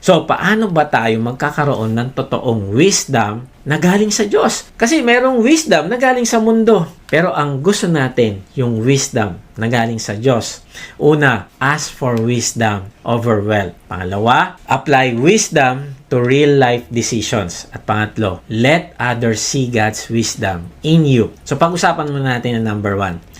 So, paano ba tayo magkakaroon ng totoong wisdom na galing sa Diyos? Kasi merong wisdom na galing sa mundo. Pero ang gusto natin, yung wisdom na galing sa Diyos. Una, ask for wisdom over wealth. Pangalawa, apply wisdom to real life decisions. At pangatlo, let others see God's wisdom in you. So, pag-usapan muna natin ang number 1.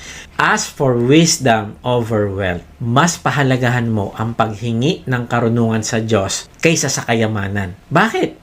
Ask for wisdom over wealth. Mas pahalagahan mo ang paghingi ng karunungan sa Diyos kaysa sa kayamanan. Bakit?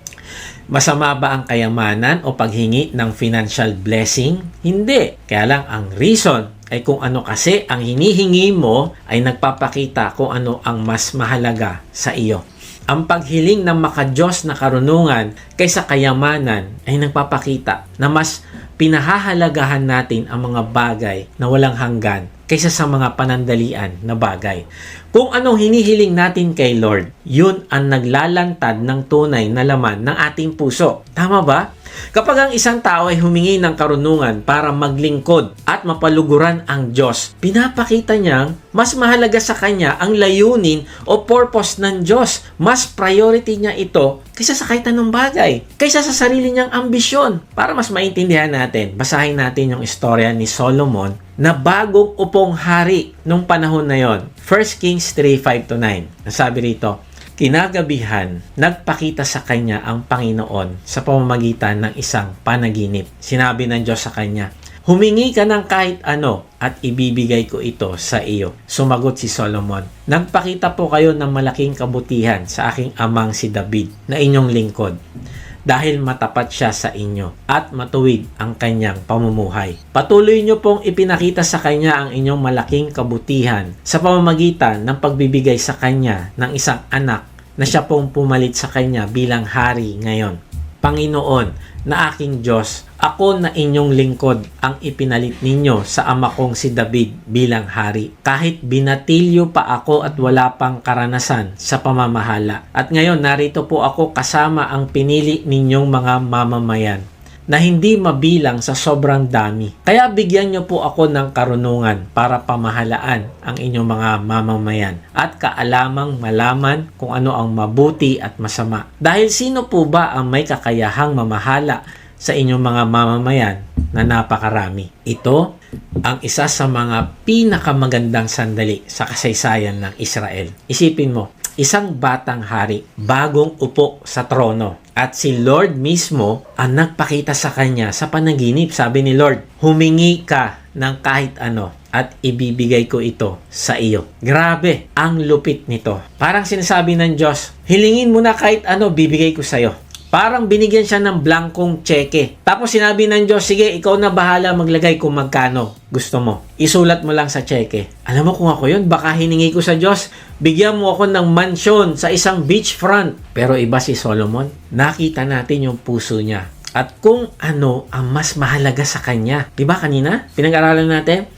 Masama ba ang kayamanan o paghingi ng financial blessing? Hindi. Kaya lang ang reason ay kung ano kasi ang hinihingi mo ay nagpapakita kung ano ang mas mahalaga sa iyo. Ang paghiling ng makadiyos na karunungan kaysa kayamanan ay nagpapakita na mas pinahahalagahan natin ang mga bagay na walang hanggan kaysa sa mga panandalian na bagay. Kung anong hinihiling natin kay Lord, yun ang naglalantad ng tunay na laman ng ating puso. Tama ba? Kapag ang isang tao ay humingi ng karunungan para maglingkod at mapaluguran ang Diyos, pinapakita niyang mas mahalaga sa kanya ang layunin o purpose ng Diyos. Mas priority niya ito kaysa sa kahit anong bagay, kaysa sa sarili niyang ambisyon. Para mas maintindihan natin, basahin natin yung istorya ni Solomon na bagong upong hari nung panahon na yon. 1 Kings 3:5-9. Nasabi rito, kinagabihan, nagpakita sa kanya ang Panginoon sa pamamagitan ng isang panaginip. Sinabi ng Diyos sa kanya, humingi ka ng kahit ano at ibibigay ko ito sa iyo. Sumagot si Solomon, nagpakita po kayo ng malaking kabutihan sa aking amang si David na inyong lingkod, dahil matapat siya sa inyo at matuwid ang kanyang pamumuhay. Patuloy niyo pong ipinakita sa kanya ang inyong malaking kabutihan sa pamamagitan ng pagbibigay sa kanya ng isang anak na siya pong pumalit sa kanya bilang hari ngayon. Panginoon, na aking Diyos, ako na inyong lingkod ang ipinalit ninyo sa ama kong si David bilang hari. Kahit binatilyo pa ako at wala pang karanasan sa pamamahala. At ngayon narito po ako kasama ang pinili ninyong mga mamamayan na hindi mabilang sa sobrang dami. Kaya bigyan niyo po ako ng karunungan para pamahalaan ang inyong mga mamamayan at kaalamang malaman kung ano ang mabuti at masama. Dahil sino po ba ang may kakayahang mamahala sa inyong mga mamamayan na napakarami? Ito ang isa sa mga pinakamagandang sandali sa kasaysayan ng Israel. Isipin mo, isang batang hari, bagong upo sa trono. At si Lord mismo ang nagpakita sa kanya sa panaginip. Sabi ni Lord, humingi ka ng kahit ano at ibibigay ko ito sa iyo. Grabe, ang lupit nito. Parang sinasabi ng Diyos, hilingin mo na kahit ano, bibigay ko sa iyo. Parang binigyan siya ng blankong tseke. Tapos sinabi ng Diyos, sige, ikaw na bahala maglagay kung magkano gusto mo. Isulat mo lang sa tseke. Alam mo kung ako yun, baka hiningi ko sa Diyos, bigyan mo ako ng mansyon sa isang beachfront. Pero iba si Solomon, nakita natin yung puso niya. At kung ano ang mas mahalaga sa kanya. Diba kanina? Pinag-aralan natin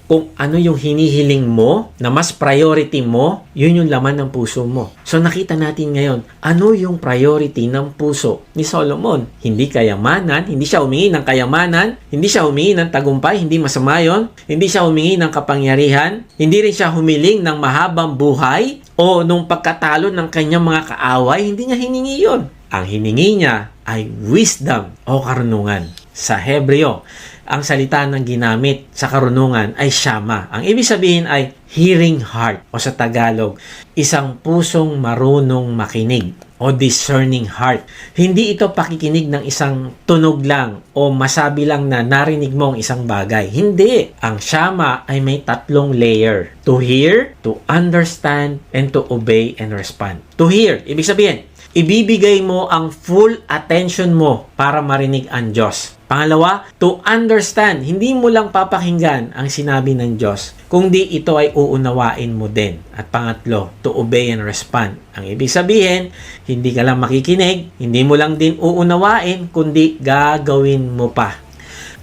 kung ano yung hinihiling mo, na mas priority mo, yun yung laman ng puso mo. So nakita natin ngayon, ano yung priority ng puso ni Solomon? Hindi kayamanan, hindi siya humingi ng kayamanan, hindi siya humingi ng tagumpay, hindi masama yun, hindi siya humingi ng kapangyarihan, hindi rin siya humiling ng mahabang buhay, o nung pagkatalo ng kanyang mga kaaway, hindi niya hiningi yun. Ang hiningi niya ay wisdom o karunungan. Sa Hebreo, ang salita ng ginamit sa karunungan ay shama. Ang ibig sabihin ay hearing heart o sa Tagalog, isang pusong marunong makinig o discerning heart. Hindi ito pakikinig ng isang tunog lang o masabi lang na narinig mo ang isang bagay. Hindi. Ang shama ay may tatlong layer. To hear, to understand, and to obey and respond. To hear, ibig sabihin, ibibigay mo ang full attention mo para marinig ang Diyos. Pangalawa, to understand. Hindi mo lang papakinggan ang sinabi ng Diyos, kundi ito ay uunawain mo din. At pangatlo, to obey and respond. Ang ibig sabihin, hindi ka lang makikinig, hindi mo lang din uunawain, kundi gagawin mo pa.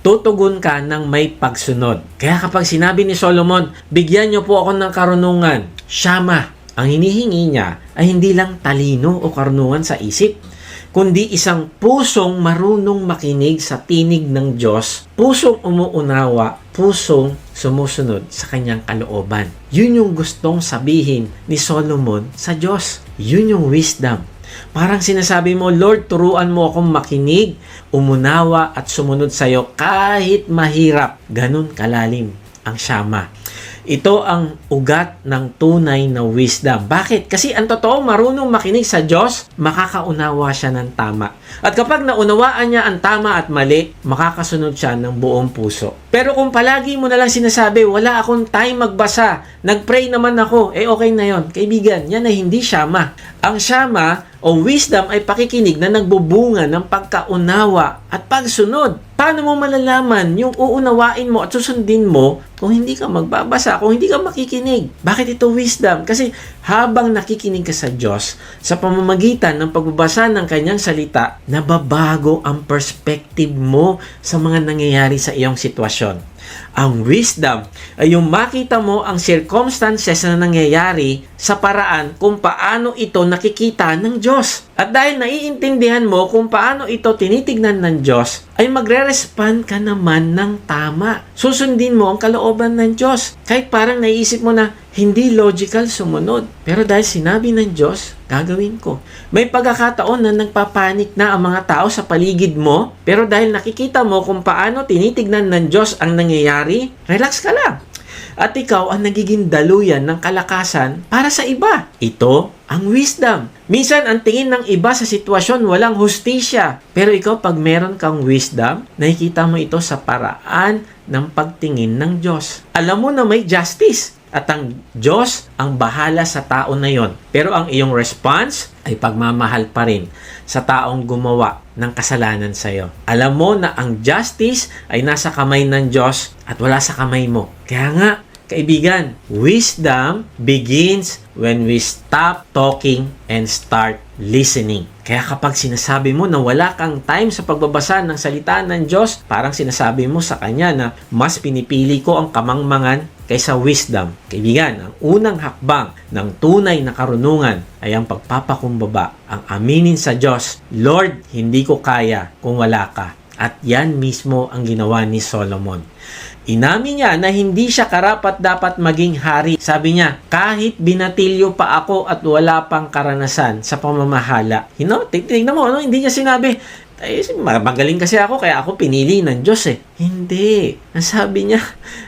Tutugon ka ng may pagsunod. Kaya kapag sinabi ni Solomon, bigyan niyo po ako ng karunungan, shama. Ang hinihingi niya ay hindi lang talino o karunungan sa isip, kundi isang pusong marunong makinig sa tinig ng Diyos, pusong umuunawa, pusong sumusunod sa kanyang kalooban. Yun yung gustong sabihin ni Solomon sa Diyos. Yun yung wisdom. Parang sinasabi mo, Lord, turuan mo akong makinig, umunawa at sumunod sa iyo kahit mahirap. Ganun kalalim ang Shama. Ito ang ugat ng tunay na wisdom. Bakit? Kasi ang totoo, marunong makinig sa Diyos, makakaunawa siya ng tama. At kapag naunawaan niya ang tama at mali, makakasunod siya ng buong puso. Pero kung palagi mo na lang sinasabi, wala akong time magbasa, nagpray naman ako, okay na yon. Kaibigan, yan ay hindi Shama. Ang Shama o wisdom ay pakikinig na nagbubunga ng pagkaunawa at pagsunod. Paano mo malalaman yung uunawain mo at susundin mo kung hindi ka magbabasa, kung hindi ka makikinig? Bakit ito wisdom? Kasi habang nakikinig ka sa Diyos, sa pamamagitan ng pagbabasa ng kanyang salita, nababago ang perspective mo sa mga nangyayari sa iyong sitwasyon. Ang wisdom ay yung makita mo ang circumstances na nangyayari sa paraan kung paano ito nakikita ng Diyos. At dahil naiintindihan mo kung paano ito tinitignan ng Diyos, ay magre-respond ka naman ng tama. Susundin mo ang kalooban ng Diyos. Kahit parang naiisip mo na hindi logical sumunod. Pero dahil sinabi ng Diyos, gagawin ko. May pagkakataon na nagpapanik na ang mga tao sa paligid mo, pero dahil nakikita mo kung paano tinitignan ng Diyos ang nangyayari, relax ka lang. At ikaw ang nagiging daluyan ng kalakasan para sa iba. Ito ang wisdom. Minsan, ang tingin ng iba sa sitwasyon walang hustisya. Pero ikaw, pag meron kang wisdom, nakikita mo ito sa paraan ng pagtingin ng Diyos. Alam mo na may justice. At ang Diyos ang bahala sa tao na yon. Pero ang iyong response ay pagmamahal pa rin sa taong gumawa ng kasalanan sa iyo. Alam mo na ang justice ay nasa kamay ng Diyos at wala sa kamay mo. Kaya nga, kaibigan, wisdom begins when we stop talking and start listening. Kaya kapag sinasabi mo na wala kang time sa pagbabasa ng salita ng Diyos, parang sinasabi mo sa Kanya na mas pinipili ko ang kamangmangan kaysa wisdom. Kaibigan, ang unang hakbang ng tunay na karunungan ay ang pagpapakumbaba, ang aminin sa Diyos, Lord, hindi ko kaya kung wala ka. At yan mismo ang ginawa ni Solomon. Inamin niya na hindi siya karapat-dapat maging hari. Sabi niya, kahit binatilyo pa ako at wala pang karanasan sa pamamahala. Tignan mo, hindi niya sinabi, magaling kasi ako, kaya ako pinili ng Diyos Hindi. Ang sabi niya,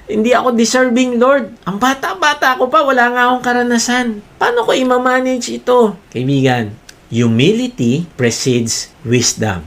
hindi ako deserving, Lord. Ang bata-bata ako pa, wala nga akong karanasan. Paano ko i-manage ito? Kaibigan, humility precedes wisdom.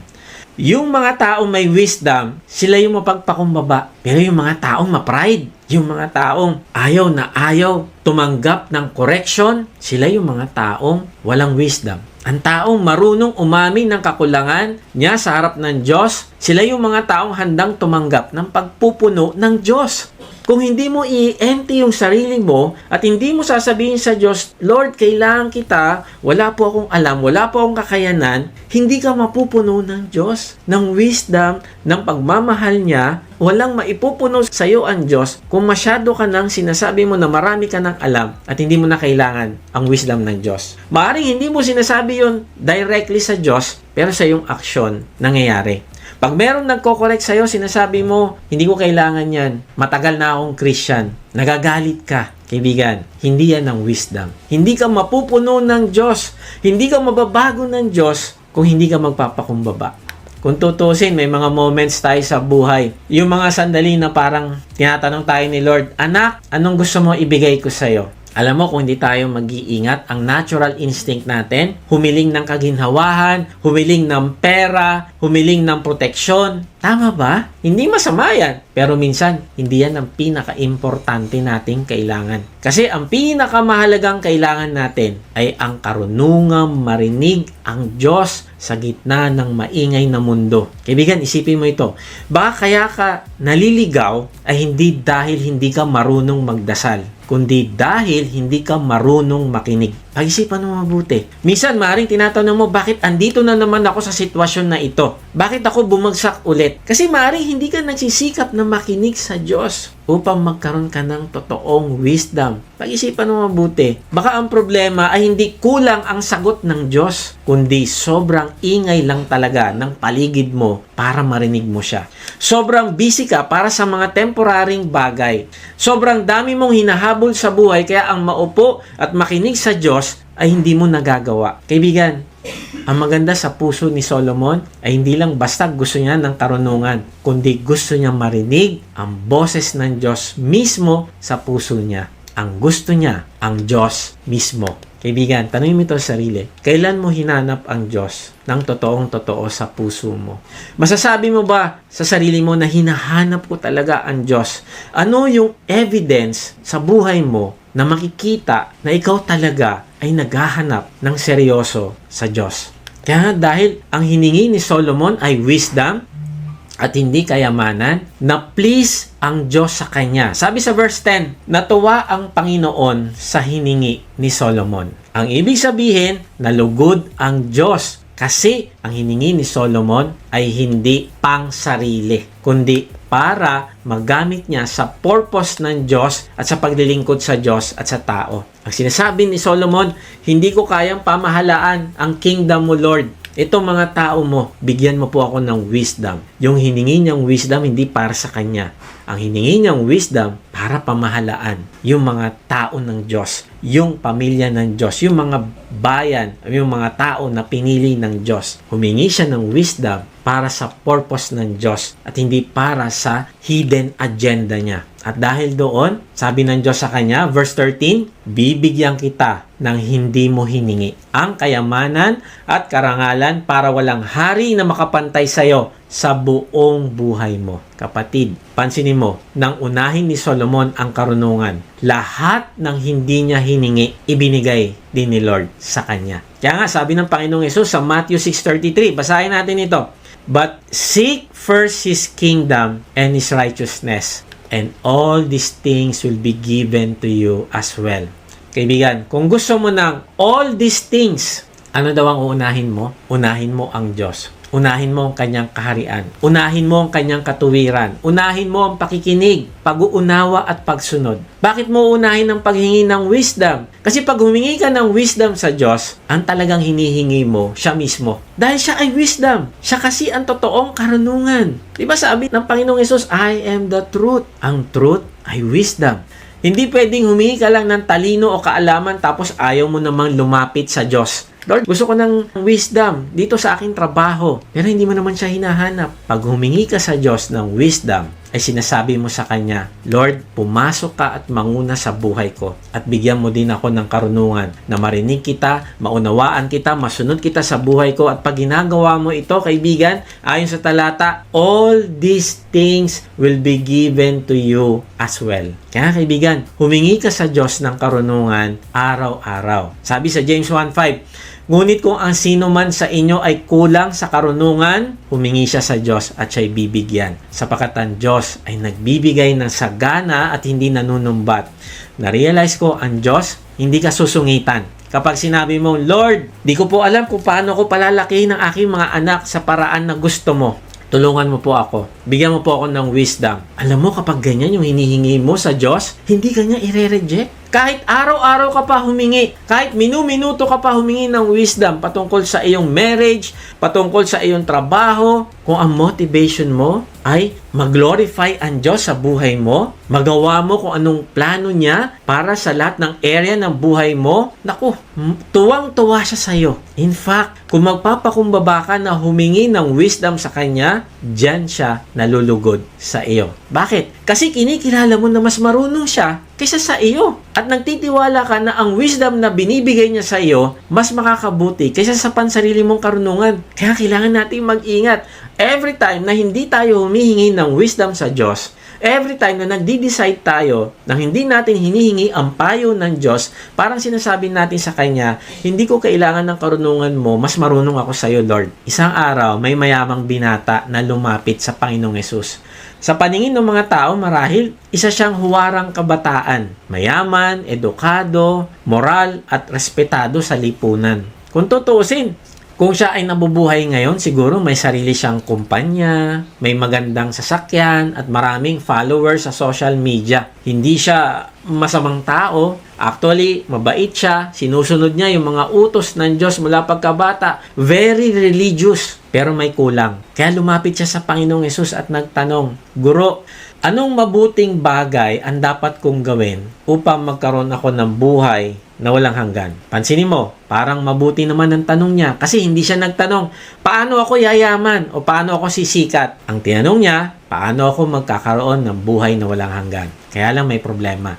Yung mga taong may wisdom, sila yung mapagpakumbaba. Pero yung mga taong ma-pride, yung mga taong ayaw na ayaw tumanggap ng correction, sila yung mga taong walang wisdom. Ang taong marunong umamin ng kakulangan niya sa harap ng Diyos, sila yung mga taong handang tumanggap ng pagpupuno ng Diyos. Kung hindi mo i-empty yung sarili mo at hindi mo sasabihin sa Diyos, Lord, kailangan kita, wala po akong alam, wala po akong kakayanan, hindi ka mapupuno ng Diyos, ng wisdom, ng pagmamahal niya, walang maipupuno sa iyo ang Diyos kung masyado ka nang sinasabi mo na marami ka ng alam at hindi mo na kailangan ang wisdom ng Diyos. Maaaring hindi mo sinasabi yon directly sa Diyos, pero sa iyong aksyon nangyayari. Pag merong nagko-correct sa'yo, sinasabi mo, hindi ko kailangan yan. Matagal na akong Christian. Nagagalit ka. Kaibigan, hindi yan ang wisdom. Hindi ka mapupuno ng Diyos. Hindi ka mababago ng Diyos kung hindi ka magpapakumbaba. Kung tutusin, may mga moments tayo sa buhay. Yung mga sandali na parang tinatanong tayo ni Lord, Anak, anong gusto mo ibigay ko sa'yo? Alam mo, kung hindi tayo mag-iingat, ang natural instinct natin, humiling ng kaginhawahan, humiling ng pera, humiling ng proteksyon. Tama ba? Hindi masama yan. Pero minsan, hindi yan ang pinaka-importante nating kailangan. Kasi ang pinakamahalagang kailangan natin ay ang karunungang marinig ang Diyos sa gitna ng maingay na mundo. Kaibigan, isipin mo ito. Baka kaya ka naliligaw ay hindi dahil hindi ka marunong magdasal, kundi dahil hindi ka marunong makinig. Pag-isipan mo mabuti. Minsan, maaaring tinatanong mo, bakit andito na naman ako sa sitwasyon na ito? Bakit ako bumagsak ulit? Kasi maaaring hindi ka nagsisikap na makinig sa Diyos upang magkaroon ka ng totoong wisdom. Pag-isipan mo mabuti. Baka ang problema ay hindi kulang ang sagot ng Diyos, kundi sobrang ingay lang talaga ng paligid mo para marinig mo siya. Sobrang busy ka para sa mga temporaring bagay. Sobrang dami mong hinahabol sa buhay, kaya ang maupo at makinig sa Diyos ay hindi mo nagagawa. Kaibigan, Ang maganda sa puso ni Solomon ay hindi lang basta gusto niya ng karunungan, kundi gusto niya marinig ang boses ng Diyos mismo sa puso niya. Ang gusto niya, ang Diyos mismo. Kaibigan, tanungin mo ito sa sarili. Kailan mo hinanap ang Diyos ng totoong-totoo sa puso mo? Masasabi mo ba sa sarili mo na hinahanap ko talaga ang Diyos? Ano yung evidence sa buhay mo na makikita na ikaw talaga ay naghahanap ng seryoso sa Diyos? Kaya dahil ang hiningi ni Solomon ay wisdom at hindi kayamanan, na please ang Diyos sa kanya. Sabi sa verse 10, natuwa ang Panginoon sa hiningi ni Solomon. Ang ibig sabihin, nalugod ang Diyos kasi ang hiningi ni Solomon ay hindi pang sarili, kundi para magamit niya sa purpose ng Diyos at sa paglilingkod sa Diyos at sa tao. Ang sinasabi ni Solomon, hindi ko kayang pamahalaan ang kingdom mo, Lord. Itong mga tao mo, bigyan mo po ako ng wisdom. Yung hiningi niyang wisdom, hindi para sa kanya. Ang hiningi niyang wisdom, para pamahalaan yung mga tao ng Diyos, yung pamilya ng Diyos, yung mga bayan, yung mga tao na pinili ng Diyos. Humingi siya ng wisdom para sa purpose ng Diyos at hindi para sa hidden agenda niya. At dahil doon, sabi ng Diyos sa kanya, verse 13, bibigyan kita ng hindi mo hiningi ang kayamanan at karangalan para walang hari na makapantay sa iyo sa buong buhay mo. Kapatid, pansinin mo, nang unahin ni Solomon ang karunungan, lahat ng hindi niya hiningi, ibinigay din ni Lord sa kanya. Kaya nga, sabi ng Panginoong Hesus sa Matthew 6:33, basahin natin ito, but seek first His kingdom and His righteousness, and all these things will be given to you as well. Kaibigan, kung gusto mo ng all these things, ano daw ang uunahin mo? Unahin mo ang Diyos. Unahin mo ang kanyang kaharian. Unahin mo ang kanyang katuwiran. Unahin mo ang pakikinig, pag-uunawa at pagsunod. Bakit mo unahin ang paghingi ng wisdom? Kasi pag humingi ka ng wisdom sa Diyos, ang talagang hinihingi mo, siya mismo. Dahil siya ay wisdom. Siya kasi ang totoong karunungan. Diba sabi ng Panginoong Hesus, I am the truth. Ang truth ay wisdom. Hindi pwedeng humingi ka lang ng talino o kaalaman tapos ayaw mo namang lumapit sa Diyos. Lord, gusto ko ng wisdom dito sa aking trabaho. Pero hindi mo naman siya hinahanap. Pag humingi ka sa Diyos ng wisdom, ay sinasabi mo sa Kanya, Lord, pumasok ka at manguna sa buhay ko. At bigyan mo din ako ng karunungan na marinig kita, maunawaan kita, masunod kita sa buhay ko. At pag ginagawa mo ito, kaibigan, ayon sa talata, all these things will be given to you as well. Kaya kaibigan, humingi ka sa Diyos ng karunungan araw-araw. Sabi sa James 1:5, ngunit kung ang sino man sa inyo ay kulang sa karunungan, humingi siya sa Diyos at siya'y bibigyan. Sapagkat ang Diyos ay nagbibigay ng sagana at hindi nanunumbat. Na-realize ko, ang Diyos, hindi ka susungitan. Kapag sinabi mo, Lord, di ko po alam kung paano ko palalakihin ang aking mga anak sa paraan na gusto mo. Tulungan mo po ako. Bigyan mo po ako ng wisdom. Alam mo, kapag ganyan yung hinihingi mo sa Diyos, hindi ka niya i-reject. Kahit araw-araw ka pa humingi, kahit minu-minuto ka pa humingi ng wisdom patungkol sa iyong marriage, patungkol sa iyong trabaho, kung ang motivation mo ay mag-glorify ang Diyos sa buhay mo, magawa mo kung anong plano niya para sa lahat ng area ng buhay mo, naku, tuwang-tuwa siya sa iyo. In fact, kung magpapakumbaba ka na humingi ng wisdom sa Kanya, diyan siya nalulugod sa iyo. Bakit? Kasi kinikilala mo na mas marunong siya kaysa sa iyo. At nagtitiwala ka na ang wisdom na binibigay niya sa iyo, mas makakabuti kaysa sa pansarili mong karunungan. Kaya kailangan natin mag-ingat. Every time na hindi tayo humihingi ng wisdom sa Diyos, every time na nagdi-decide tayo na hindi natin hinihingi ang payo ng Diyos, parang sinasabi natin sa Kanya, hindi ko kailangan ng karunungan mo, mas marunong ako sa iyo, Lord. Isang araw, may mayamang binata na lumapit sa Panginoong Hesus. Sa paningin ng mga tao, marahil, isa siyang huwarang kabataan. Mayaman, edukado, moral, at respetado sa lipunan. Kung tutuusin, kung siya ay nabubuhay ngayon, siguro may sarili siyang kumpanya, may magandang sasakyan, at maraming followers sa social media. Hindi siya masamang tao. Actually, mabait siya. Sinusunod niya yung mga utos ng Diyos mula pagkabata. Very religious, pero may kulang. Kaya lumapit siya sa Panginoong Hesus at nagtanong, Guro, anong mabuting bagay ang dapat kong gawin upang magkaroon ako ng buhay na walang hanggan. Pansinin mo, parang mabuti naman ang tanong niya kasi hindi siya nagtanong, paano ako yayaman o paano ako sisikat? Ang tinanong niya, paano ako magkakaroon ng buhay na walang hanggan? Kaya lang may problema.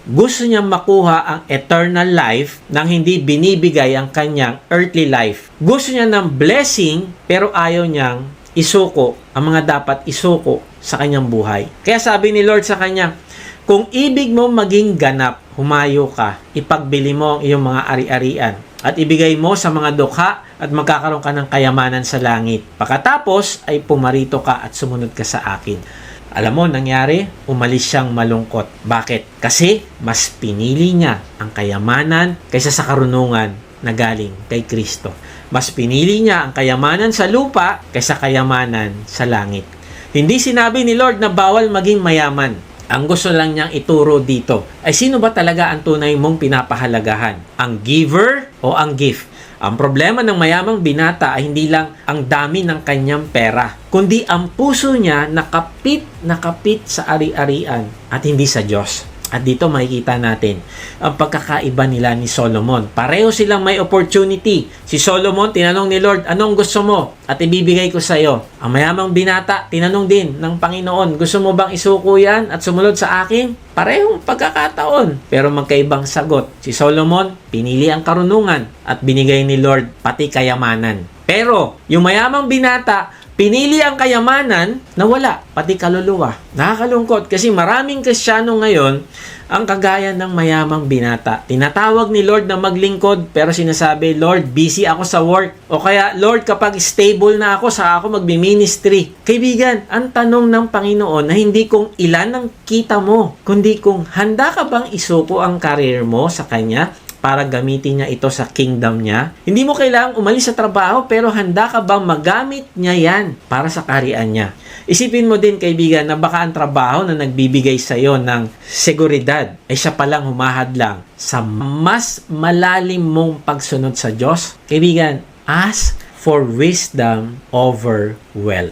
Gusto niyang makuha ang eternal life nang hindi binibigay ang kanyang earthly life. Gusto niya ng blessing pero ayaw niyang isuko ang mga dapat isuko sa kanyang buhay. Kaya sabi ni Lord sa kanya, kung ibig mo maging ganap, humayo ka, ipagbili mo ang iyong mga ari-arian at ibigay mo sa mga dukha at magkakaroon ka ng kayamanan sa langit. Pagkatapos ay pumarito ka at sumunod ka sa akin. Alam mo, nangyari, umalis siyang malungkot. Bakit? Kasi mas pinili niya ang kayamanan kaysa sa karunungan na galing kay Kristo. Mas pinili niya ang kayamanan sa lupa kaysa kayamanan sa langit. Hindi sinabi ni Lord na bawal maging mayaman. Ang gusto lang niyang ituro dito ay sino ba talaga ang tunay mong pinapahalagahan? Ang giver o ang gift? Ang problema ng mayamang binata ay hindi lang ang dami ng kanyang pera, kundi ang puso niya nakapit sa ari-arian at hindi sa Diyos. At dito makikita natin ang pagkakaiba nila ni Solomon. Pareho silang may opportunity. Si Solomon, tinanong ni Lord, anong gusto mo? At ibibigay ko sa iyo. Ang mayamang binata, tinanong din ng Panginoon, gusto mo bang isuko yan at sumunod sa akin? Parehong pagkakataon, pero magkaibang sagot. Si Solomon, pinili ang karunungan at binigay ni Lord pati kayamanan. Pero, yung mayamang binata, pinili ang kayamanan na wala, pati kaluluwa. Nakakalungkot kasi maraming Kristiyano ngayon ang kagaya ng mayamang binata. Tinatawag ni Lord na maglingkod pero sinasabi, Lord, busy ako sa work. O kaya, Lord, kapag stable na ako, saka ako magbi-ministry. Kaibigan, ang tanong ng Panginoon na hindi kung ilan ang kita mo, kundi kung handa ka bang isuko ang career mo sa Kanya para gamitin niya ito sa kingdom niya. Hindi mo kailangang umalis sa trabaho pero handa ka bang magamit niya yan para sa kaharian niya. Isipin mo din kaibigan na baka ang trabaho na nagbibigay sa iyo ng seguridad ay siya palang humahadlang sa mas malalim mong pagsunod sa Diyos. Kaibigan, ask for wisdom over wealth.